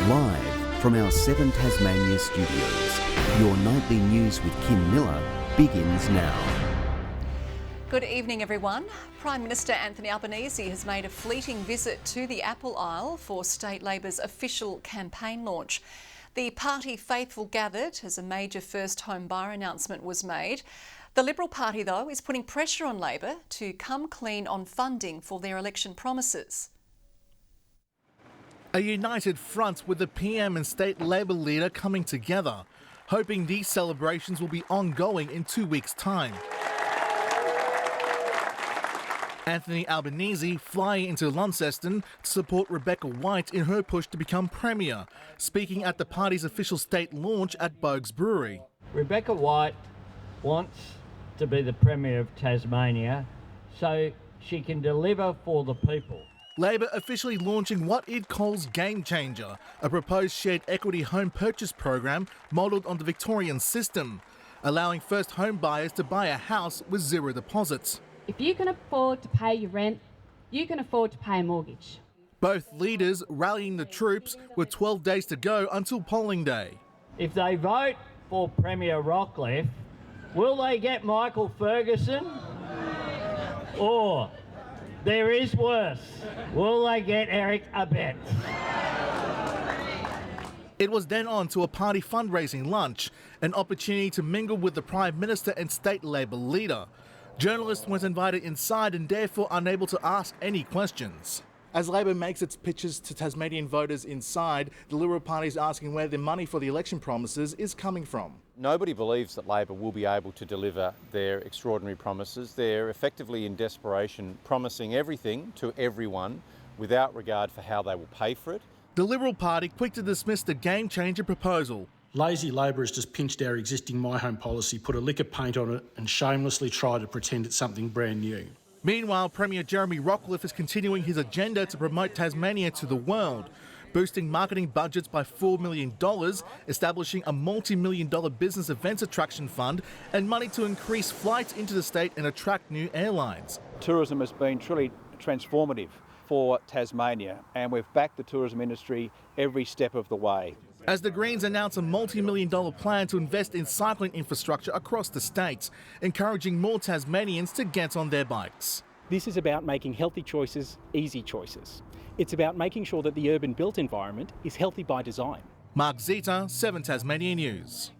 Live from our 7 Tasmania studios, your nightly news with Kim Miller begins now. Good evening, everyone. Prime Minister Anthony Albanese has made a fleeting visit to the Apple Isle for State Labor's official campaign launch. The party faithful gathered as a major first home buyer announcement was made. The Liberal Party, though, is putting pressure on Labor to come clean on funding for their election promises. A united front with the PM and state Labor leader coming together, hoping these celebrations will be ongoing in 2 weeks' time. Anthony Albanese flying into Launceston to support Rebecca White in her push to become Premier, speaking at the party's official state launch at Bogues Brewery. Rebecca White wants to be the Premier of Tasmania so she can deliver for the people. Labor officially launching what it calls Game Changer, a proposed shared equity home purchase program modelled on the Victorian system, allowing first home buyers to buy a house with zero deposits. If you can afford to pay your rent, you can afford to pay a mortgage. Both leaders rallying the troops with 12 days to go until polling day. If they vote for Premier Rockcliffe, will they get Michael Ferguson? Or, there is worse, will they get Eric Abetz? It was then on to a party fundraising lunch, an opportunity to mingle with the Prime Minister and state Labor leader. Journalists weren't invited inside and therefore unable to ask any questions. As Labor makes its pitches to Tasmanian voters inside, the Liberal Party is asking where the money for the election promises is coming from. Nobody believes that Labor will be able to deliver their extraordinary promises. They're effectively in desperation promising everything to everyone without regard for how they will pay for it. The Liberal Party quick to dismiss the Game Changer proposal. Lazy Labor has just pinched our existing My Home policy, put a lick of paint on it and shamelessly tried to pretend it's something brand new. Meanwhile, Premier Jeremy Rockcliffe is continuing his agenda to promote Tasmania to the world, boosting marketing budgets by $4 million, establishing a multi-million-dollar business events attraction fund and money to increase flights into the state and attract new airlines. Tourism has been truly transformative for Tasmania, and we've backed the tourism industry every step of the way. As the Greens announce a multi-million-dollar plan to invest in cycling infrastructure across the state, encouraging more Tasmanians to get on their bikes. This is about making healthy choices easy choices. It's about making sure that the urban built environment is healthy by design. Mark Zeta, 7 Tasmania News.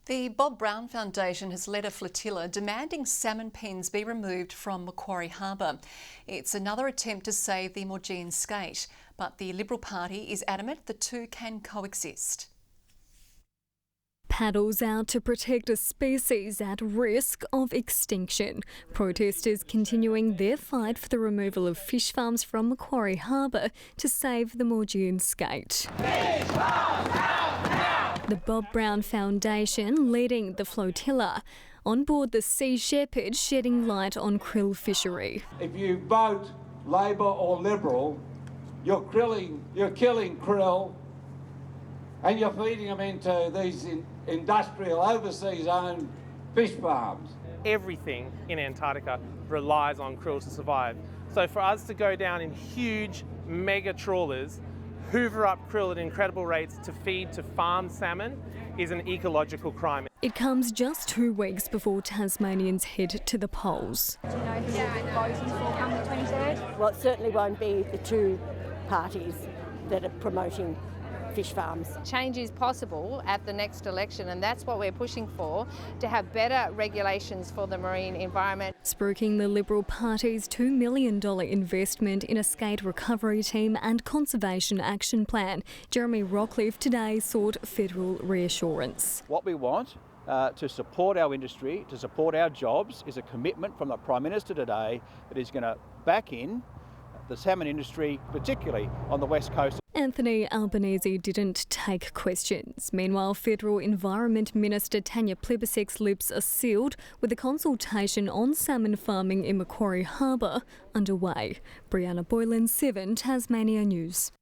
The Bob Brown Foundation has led a flotilla demanding salmon pens be removed from Macquarie Harbour. It's another attempt to save the Maugean skate, but the Liberal Party is adamant the two can coexist. Paddles out to protect a species at risk of extinction. Protesters continuing their fight for the removal of fish farms from Macquarie Harbour to save the Maugean skate. Fish farms out now! The Bob Brown Foundation leading the flotilla. On board the Sea Shepherd, shedding light on krill fishery. If you vote Labor or Liberal, you're killing krill and you're feeding them into these industrial overseas owned fish farms. Everything in Antarctica relies on krill to survive. So for us to go down in huge mega trawlers, hoover up krill at incredible rates to feed to farmed salmon is an ecological crime. It comes just 2 weeks before Tasmanians head to the polls. Do you know who voting for come the 23rd? Well, it certainly won't be the two parties that are promoting fish farms. Change is possible at the next election, and that's what we're pushing for, to have better regulations for the marine environment. Spruiking the Liberal Party's $2 million investment in a skate recovery team and conservation action plan, Jeremy Rockcliffe today sought federal reassurance. What we want to support our industry, to support our jobs, is a commitment from the Prime Minister today that is going to back in the salmon industry, particularly on the west coast. Anthony Albanese didn't take questions. Meanwhile, Federal Environment Minister Tanya Plibersek's lips are sealed with a consultation on salmon farming in Macquarie Harbour underway. Brianna Boylan, 7 Tasmania News.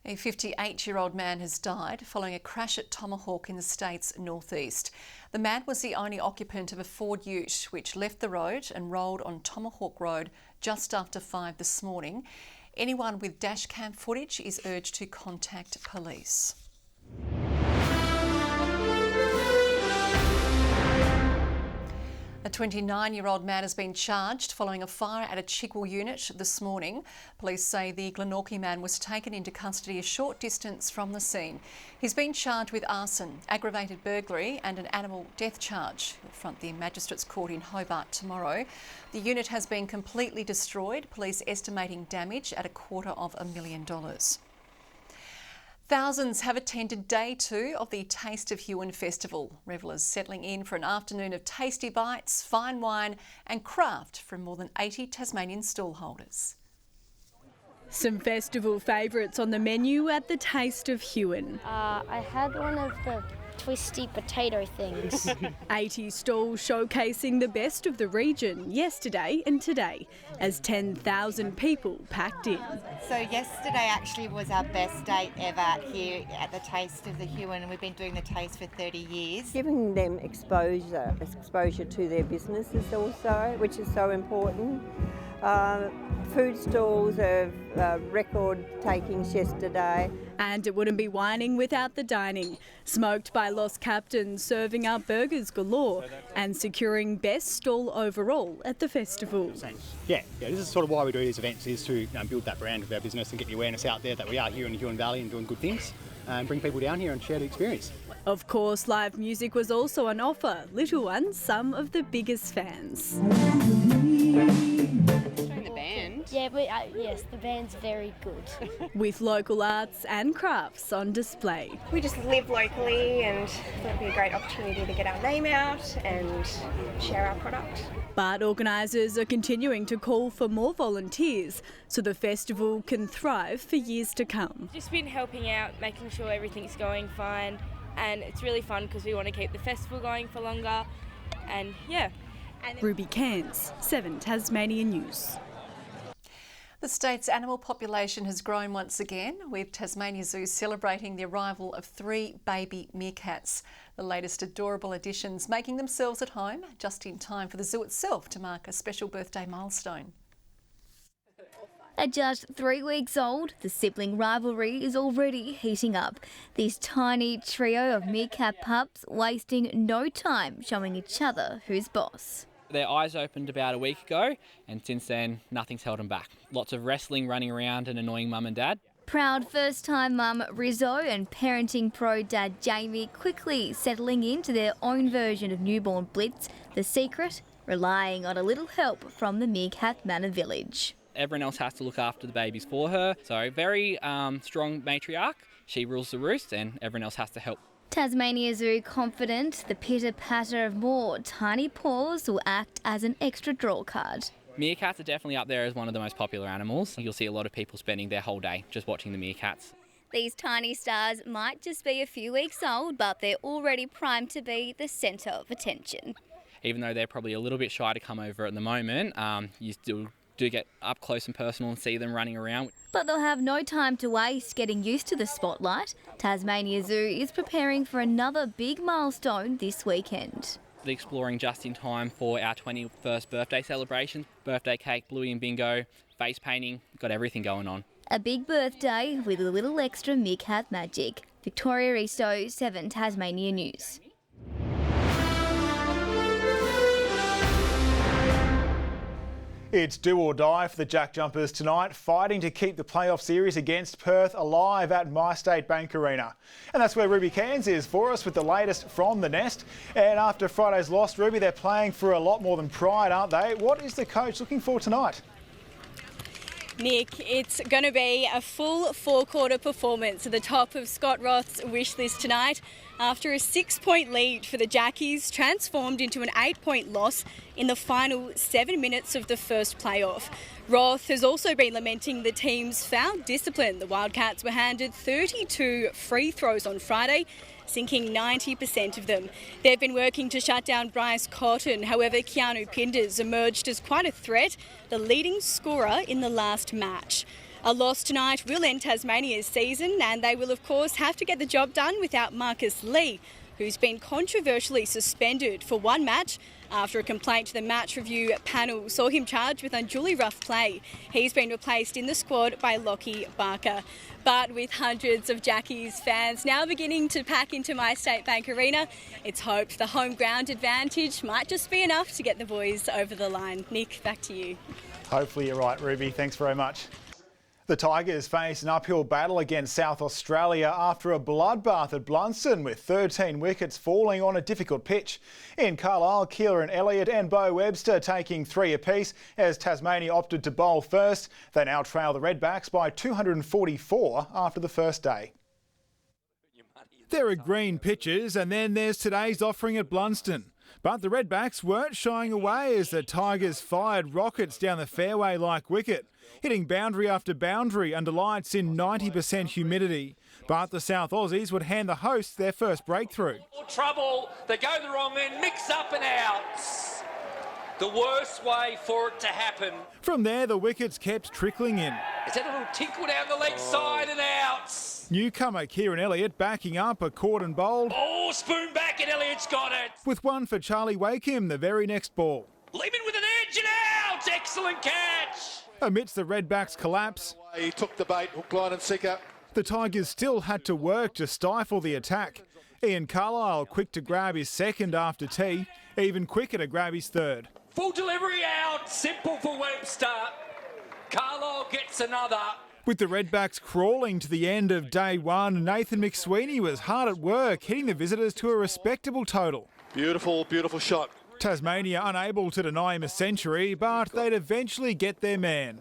A 58-year-old man has died following a crash at Tomahawk in the state's northeast. The man was the only occupant of a Ford Ute which left the road and rolled on Tomahawk Road just after 5 this morning. Anyone with dashcam footage is urged to contact police. A 29-year-old man has been charged following a fire at a Chigwell unit this morning. Police say the Glenorchy man was taken into custody a short distance from the scene. He's been charged with arson, aggravated burglary and an animal death charge. He'll front the Magistrates Court in Hobart tomorrow. The unit has been completely destroyed, police estimating damage at $250,000. Thousands have attended day 2 of the Taste of Huon Festival. Revellers settling in for an afternoon of tasty bites, fine wine and craft from more than 80 Tasmanian stallholders. Some festival favourites on the menu at the Taste of Huon. I had one of the twisty potato things. 80 stalls showcasing the best of the region yesterday and today as 10,000 people packed in. So yesterday actually was our best day ever here at the Taste of the Huon, and we've been doing the taste for 30 years. Giving them exposure to their businesses also, which is so important. Food stalls of record takings yesterday. And it wouldn't be whining without the dining. Smoked by Lost Captains serving up burgers galore and securing best stall overall at the festival. Yeah, this is sort of why we do these events, is to build that brand of our business and get the awareness out there that we are here in the Huon Valley and doing good things, and bring people down here and share the experience. Of course, live music was also on offer. Little ones, some of the biggest fans. The band? Yeah, but yes, the band's very good. With local arts and crafts on display. We just live locally and it'd be a great opportunity to get our name out and share our product. But organisers are continuing to call for more volunteers so the festival can thrive for years to come. Just been helping out, making sure everything's going fine, and it's really fun because we want to keep the festival going for longer, and yeah. Ruby Cairns, 7 Tasmania News. The state's animal population has grown once again, with Tasmania Zoo celebrating the arrival of 3 baby meerkats. The latest adorable additions making themselves at home just in time for the zoo itself to mark a special birthday milestone. At just 3 weeks old, the sibling rivalry is already heating up. This tiny trio of meerkat pups wasting no time showing each other who's boss. Their eyes opened about a week ago, and since then, nothing's held them back. Lots of wrestling, running around and annoying mum and dad. Proud first-time mum Rizzo and parenting pro dad Jamie quickly settling into their own version of newborn blitz. The secret, relying on a little help from the Meerkat Manor village. Everyone else has to look after the babies for her. So very strong matriarch. She rules the roost and everyone else has to help. Tasmania Zoo confident the pitter-patter of more tiny paws will act as an extra draw card. Meerkats are definitely up there as one of the most popular animals. You'll see a lot of people spending their whole day just watching the meerkats. These tiny stars might just be a few weeks old, but they're already primed to be the centre of attention. Even though they're probably a little bit shy to come over at the moment, you still do get up close and personal and see them running around. But they'll have no time to waste getting used to the spotlight. Tasmania Zoo is preparing for another big milestone this weekend. The exploring just in time for our 21st birthday celebration. Birthday cake, bluey and bingo, face painting, got everything going on. A big birthday with a little extra meerkat magic. Victoria Risto, 7 Tasmania News. It's do or die for the Jack Jumpers tonight, fighting to keep the playoff series against Perth alive at MyState Bank Arena. And that's where Ruby Cairns is for us with the latest from the nest. And after Friday's loss, Ruby, they're playing for a lot more than pride, aren't they? What is the coach looking for tonight? Nick, it's going to be a full 4-quarter performance at the top of Scott Roth's wish list tonight after a 6-point lead for the Jackies transformed into an 8-point loss in the final 7 minutes of the first playoff. Roth has also been lamenting the team's foul discipline. The Wildcats were handed 32 free throws on Friday, sinking 90% of them. They've been working to shut down Bryce Cotton. However, Keanu Pinders emerged as quite a threat, the leading scorer in the last match. A loss tonight will end Tasmania's season, and they will of course have to get the job done without Marcus Lee. who's been controversially suspended for one match after a complaint to the match review panel saw him charged with unduly rough play. He's been replaced in the squad by Lockie Barker. But with hundreds of Jackies fans now beginning to pack into MyState Bank Arena, it's hoped the home ground advantage might just be enough to get the boys over the line. Nick, back to you. Hopefully you're right, Ruby. Thanks very much. The Tigers face an uphill battle against South Australia after a bloodbath at Blunston, with 13 wickets falling on a difficult pitch. In Carlisle, Keelan Elliott and Beau Webster taking 3 apiece as Tasmania opted to bowl first. They now trail the Redbacks by 244 after the first day. There are green pitches, and then there's today's offering at Blunston. But the Redbacks weren't shying away as the Tigers fired rockets down the fairway like wicket, hitting boundary after boundary under lights in 90% humidity. But the South Aussies would hand the hosts their first breakthrough. Trouble, they go the wrong end, mix up and out. The worst way for it to happen. From there, the wickets kept trickling in. Is that a little tinkle down the leg side and out? Newcomer Keelan Elliott backing up a cordon bowled. Oh, spoon back and Elliott's got it. With one for Charlie Wakeham the very next ball. Lehman with an edge and out. Excellent catch. Amidst the Redbacks' collapse, he took the bait, hook, line and sinker. The Tigers still had to work to stifle the attack. Ian Carlisle quick to grab his second after tea, even quicker to grab his third. Full delivery out, simple for Webster. Carlisle gets another. With the Redbacks crawling to the end of day one, Nathan McSweeney was hard at work, hitting the visitors to a respectable total. Beautiful, beautiful shot. Tasmania unable to deny him a century, but they'd eventually get their man.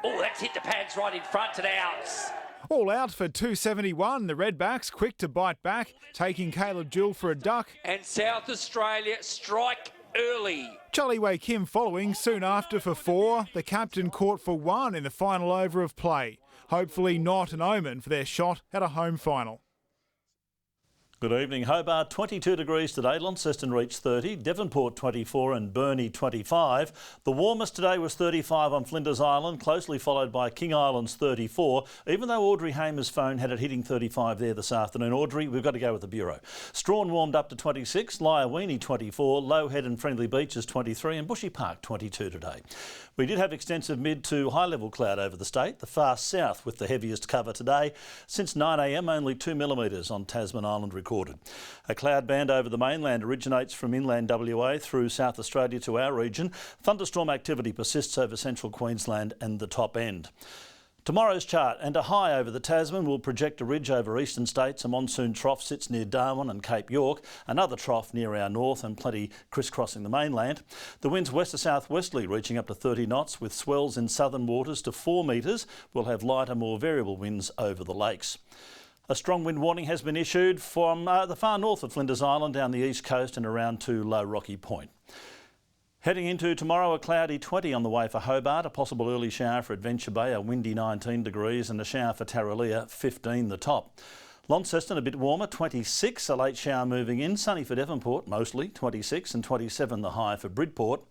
Oh, that's hit the pads right in front and out. All out for 271, the Redbacks quick to bite back, taking Caleb Jewell for a duck. And South Australia strike early. Charlie Wakeham following soon after for 4. The captain caught for 1 in the final over of play. Hopefully not an omen for their shot at a home final. Good evening. Hobart 22 degrees today, Launceston reached 30, Devonport 24 and Burnie 25. The warmest today was 35 on Flinders Island, closely followed by King Island's 34, even though Audrey Hamer's phone had it hitting 35 there this afternoon. Audrey, we've got to go with the Bureau. Strawn warmed up to 26, Lyawini 24, Lowhead and Friendly Beaches 23 and Bushy Park 22 today. We did have extensive mid to high level cloud over the state, the far south with the heaviest cover today. Since 9 a.m, only 2 millimetres on Tasman Island recorded. A cloud band over the mainland originates from inland WA through South Australia to our region. Thunderstorm activity persists over central Queensland and the top end. Tomorrow's chart and a high over the Tasman will project a ridge over eastern states. A monsoon trough sits near Darwin and Cape York, another trough near our north and plenty crisscrossing the mainland. The winds west to southwesterly reaching up to 30 knots with swells in southern waters to 4 metres. We'll have lighter, more variable winds over the lakes. A strong wind warning has been issued from the far north of Flinders Island down the east coast and around to Low Rocky Point. Heading into tomorrow, a cloudy 20 on the way for Hobart, a possible early shower for Adventure Bay, a windy 19 degrees and a shower for Tarraleah, 15 the top. Launceston a bit warmer, 26, a late shower moving in. Sunny for Devonport, mostly 26 and 27 the high for Bridport.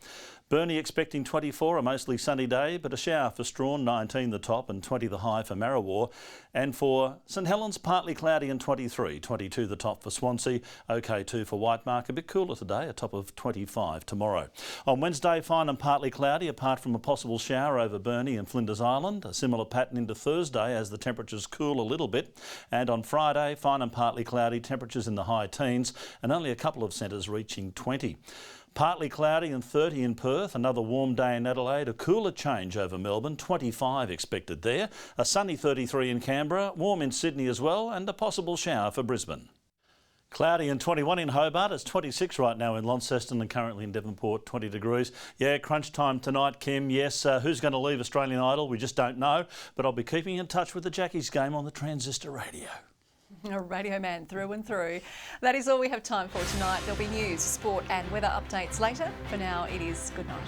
Burnie expecting 24, a mostly sunny day, but a shower for Strawn, 19 the top and 20 the high for Marrawar. And for St Helens, partly cloudy and 23, 22 the top for Swansea, OK too for Whitemark, a bit cooler today, a top of 25 tomorrow. On Wednesday, fine and partly cloudy, apart from a possible shower over Burnie and Flinders Island. A similar pattern into Thursday as the temperatures cool a little bit. And on Friday, fine and partly cloudy, temperatures in the high teens and only a couple of centres reaching 20. Partly cloudy and 30 in Perth, another warm day in Adelaide, a cooler change over Melbourne, 25 expected there, a sunny 33 in Canberra, warm in Sydney as well, and a possible shower for Brisbane. Cloudy and 21 in Hobart, it's 26 right now in Launceston and currently in Devonport, 20 degrees. Yeah, crunch time tonight, Kim. Yes, who's going to leave Australian Idol? We just don't know, but I'll be keeping in touch with the Jackies game on the Transistor Radio. A radio man through and through. That is all we have time for tonight. There'll be news, sport and weather updates later. For now, it is good night.